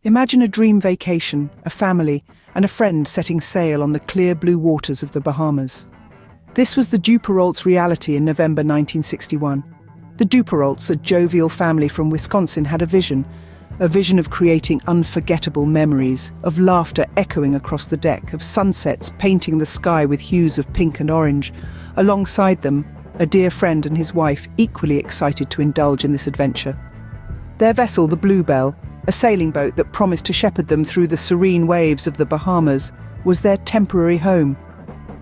Imagine a dream vacation, a family, and a friend setting sail on the clear blue waters of the Bahamas. This was the Duperraults' reality in November 1961. The Duperraults, a jovial family from Wisconsin, had a vision of creating unforgettable memories, of laughter echoing across the deck, of sunsets painting the sky with hues of pink and orange. Alongside them, a dear friend and his wife, equally excited to indulge in this adventure. Their vessel, the BlueBelle, a sailing boat that promised to shepherd them through the serene waves of the Bahamas, was their temporary home.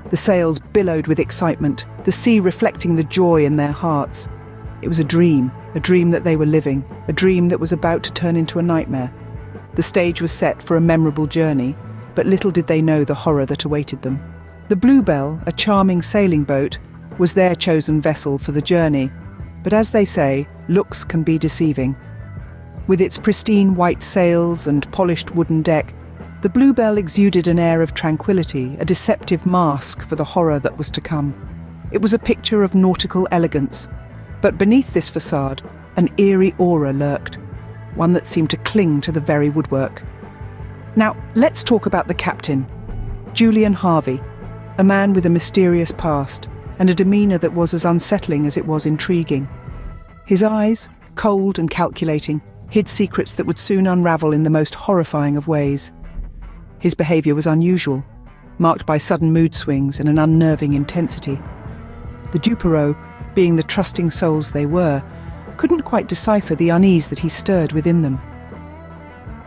The sails billowed with excitement, the sea reflecting the joy in their hearts. It was a dream that they were living, a dream that was about to turn into a nightmare. The stage was set for a memorable journey, but little did they know the horror that awaited them. The BlueBelle, a charming sailing boat, was their chosen vessel for the journey, but as they say, looks can be deceiving. With its pristine white sails and polished wooden deck, the BlueBelle exuded an air of tranquility, a deceptive mask for the horror that was to come. It was a picture of nautical elegance, but beneath this facade, an eerie aura lurked, one that seemed to cling to the very woodwork. Now, let's talk about the captain, Julian Harvey, a man with a mysterious past and a demeanour that was as unsettling as it was intriguing. His eyes, cold and calculating, hid secrets that would soon unravel in the most horrifying of ways. His behaviour was unusual, marked by sudden mood swings and an unnerving intensity. The Duperrault, being the trusting souls they were, couldn't quite decipher the unease that he stirred within them.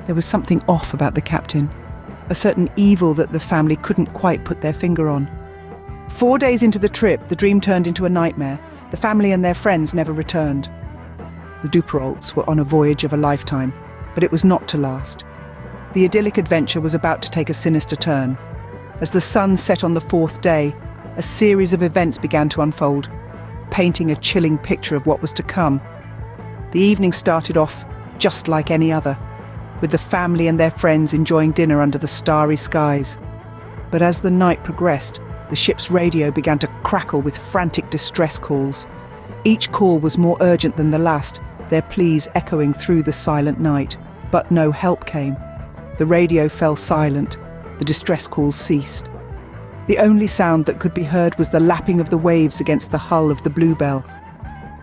There was something off about the captain, a certain evil that the family couldn't quite put their finger on. 4 days into the trip, the dream turned into a nightmare. The family and their friends never returned. The Duperraults were on a voyage of a lifetime, but it was not to last. The idyllic adventure was about to take a sinister turn. As the sun set on the 4th day, a series of events began to unfold, painting a chilling picture of what was to come. The evening started off just like any other, with the family and their friends enjoying dinner under the starry skies. But as the night progressed, the ship's radio began to crackle with frantic distress calls. Each call was more urgent than the last, their pleas echoing through the silent night. But no help came. The radio fell silent. The distress calls ceased. The only sound that could be heard was the lapping of the waves against the hull of the BlueBelle.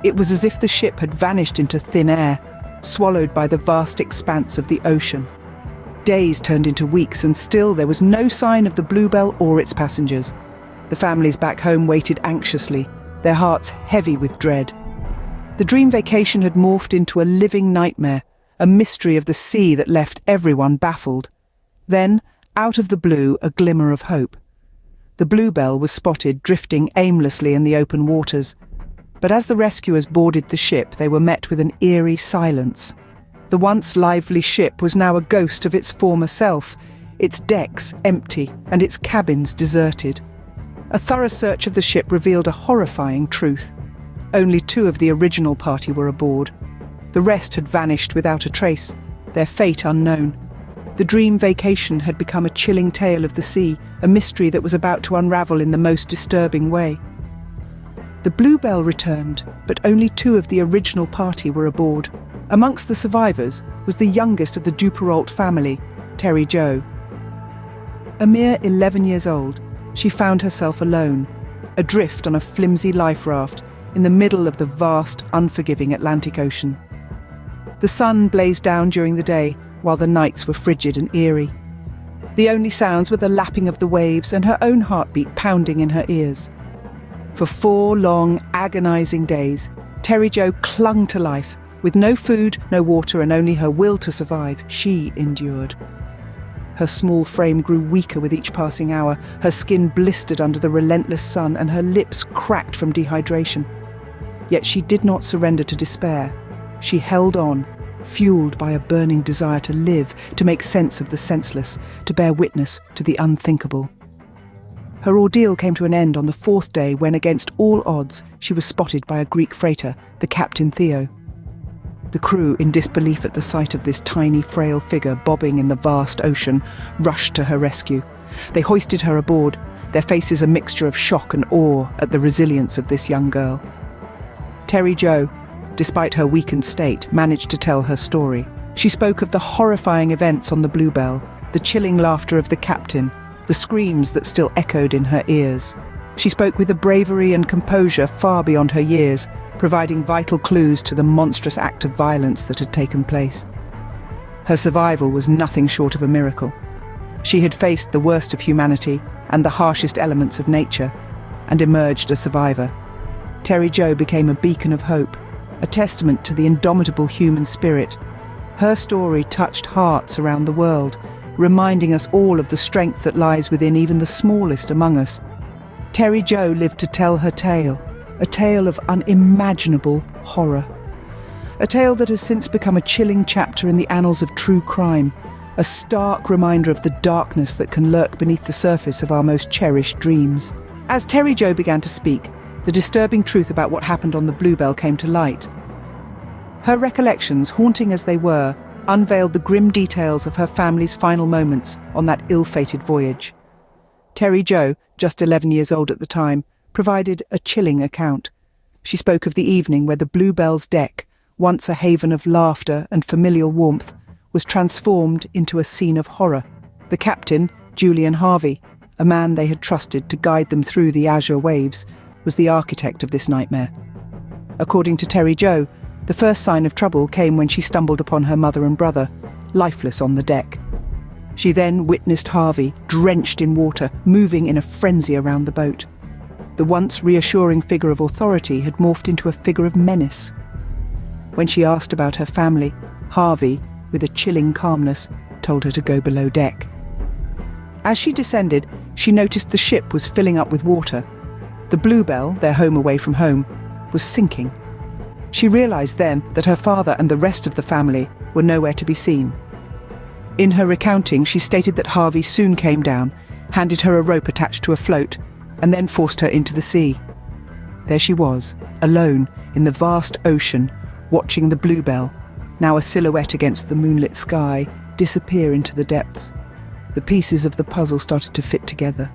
It was as if the ship had vanished into thin air, swallowed by the vast expanse of the ocean. Days turned into weeks, and still there was no sign of the BlueBelle or its passengers. The families back home waited anxiously, their hearts heavy with dread. The dream vacation had morphed into a living nightmare, a mystery of the sea that left everyone baffled. Then, out of the blue, a glimmer of hope. The BlueBelle was spotted drifting aimlessly in the open waters. But as the rescuers boarded the ship, they were met with an eerie silence. The once lively ship was now a ghost of its former self, its decks empty and its cabins deserted. A thorough search of the ship revealed a horrifying truth. Only 2 of the original party were aboard. The rest had vanished without a trace, their fate unknown. The dream vacation had become a chilling tale of the sea, a mystery that was about to unravel in the most disturbing way. The BlueBelle returned, but only 2 of the original party were aboard. Amongst the survivors was the youngest of the Duperrault family, Terry Jo. A mere 11 years old, she found herself alone, adrift on a flimsy life raft in the middle of the vast, unforgiving Atlantic Ocean. The sun blazed down during the day, while the nights were frigid and eerie. The only sounds were the lapping of the waves and her own heartbeat pounding in her ears. For 4 long, agonizing days, Terry Jo clung to life. With no food, no water, and only her will to survive, she endured. Her small frame grew weaker with each passing hour, her skin blistered under the relentless sun, and her lips cracked from dehydration. Yet she did not surrender to despair. She held on, fueled by a burning desire to live, to make sense of the senseless, to bear witness to the unthinkable. Her ordeal came to an end on the 4th day when, against all odds, she was spotted by a Greek freighter, the Captain Theo. The crew, in disbelief at the sight of this tiny, frail figure bobbing in the vast ocean, rushed to her rescue. They hoisted her aboard, their faces a mixture of shock and awe at the resilience of this young girl. Terry Jo, despite her weakened state, managed to tell her story. She spoke of the horrifying events on the BlueBelle, the chilling laughter of the captain, the screams that still echoed in her ears. She spoke with a bravery and composure far beyond her years, providing vital clues to the monstrous act of violence that had taken place. Her survival was nothing short of a miracle. She had faced the worst of humanity and the harshest elements of nature, and emerged a survivor. Terry Jo became a beacon of hope, a testament to the indomitable human spirit. Her story touched hearts around the world, reminding us all of the strength that lies within even the smallest among us. Terry Jo lived to tell her tale, a tale of unimaginable horror. A tale that has since become a chilling chapter in the annals of true crime, a stark reminder of the darkness that can lurk beneath the surface of our most cherished dreams. As Terry Jo began to speak, the disturbing truth about what happened on the BlueBelle came to light. Her recollections, haunting as they were, unveiled the grim details of her family's final moments on that ill-fated voyage. Terry Jo, just 11 years old at the time, provided a chilling account. She spoke of the evening where the BlueBelle's deck, once a haven of laughter and familial warmth, was transformed into a scene of horror. The captain, Julian Harvey, a man they had trusted to guide them through the azure waves, was the architect of this nightmare. According to Terry Jo, the first sign of trouble came when she stumbled upon her mother and brother, lifeless on the deck. She then witnessed Harvey, drenched in water, moving in a frenzy around the boat. The once reassuring figure of authority had morphed into a figure of menace. When she asked about her family, Harvey, with a chilling calmness, told her to go below deck. As she descended, she noticed the ship was filling up with water. The BlueBelle, their home away from home, was sinking. She realized then that her father and the rest of the family were nowhere to be seen. In her recounting, she stated that Harvey soon came down, handed her a rope attached to a float, and then forced her into the sea. There she was, alone in the vast ocean, watching the BlueBelle, now a silhouette against the moonlit sky, disappear into the depths. The pieces of the puzzle started to fit together.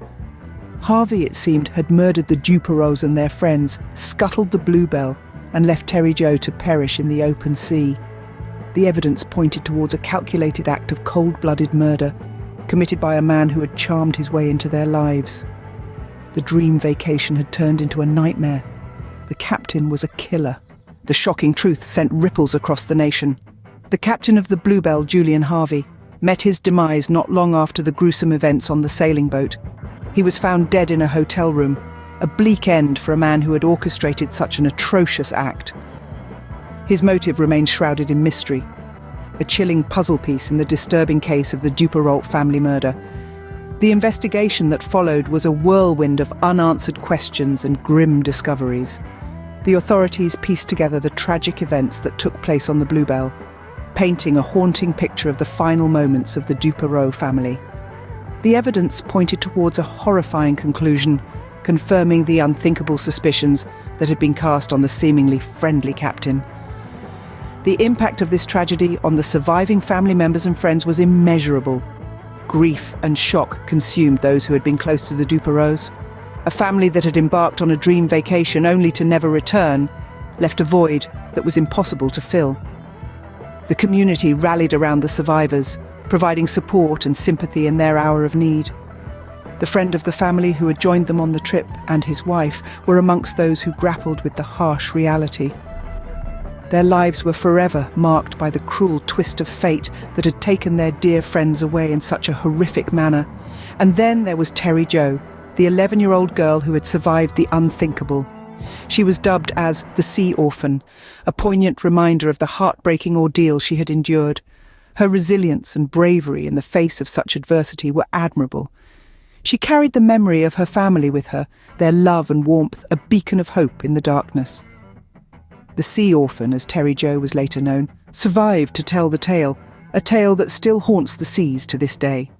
Harvey, it seemed, had murdered the Duperraults and their friends, scuttled the BlueBelle, and left Terry Jo to perish in the open sea. The evidence pointed towards a calculated act of cold-blooded murder, committed by a man who had charmed his way into their lives. The dream vacation had turned into a nightmare. The captain was a killer. The shocking truth sent ripples across the nation. The captain of the BlueBelle, Julian Harvey, met his demise not long after the gruesome events on the sailing boat. He was found dead in a hotel room, a bleak end for a man who had orchestrated such an atrocious act. His motive remains shrouded in mystery, a chilling puzzle piece in the disturbing case of the Duperrault family murder. The investigation that followed was a whirlwind of unanswered questions and grim discoveries. The authorities pieced together the tragic events that took place on the BlueBelle, painting a haunting picture of the final moments of the Duperrault family. The evidence pointed towards a horrifying conclusion, confirming the unthinkable suspicions that had been cast on the seemingly friendly captain. The impact of this tragedy on the surviving family members and friends was immeasurable. Grief and shock consumed those who had been close to the Duperraults. A family that had embarked on a dream vacation only to never return left a void that was impossible to fill. The community rallied around the survivors, providing support and sympathy in their hour of need. The friend of the family who had joined them on the trip and his wife were amongst those who grappled with the harsh reality. Their lives were forever marked by the cruel twist of fate that had taken their dear friends away in such a horrific manner. And then there was Terry Jo, the 11-year-old girl who had survived the unthinkable. She was dubbed as the Sea Orphan, a poignant reminder of the heartbreaking ordeal she had endured. Her resilience and bravery in the face of such adversity were admirable. She carried the memory of her family with her, their love and warmth, a beacon of hope in the darkness. The Sea Orphan, as Terry Jo was later known, survived to tell the tale, a tale that still haunts the seas to this day.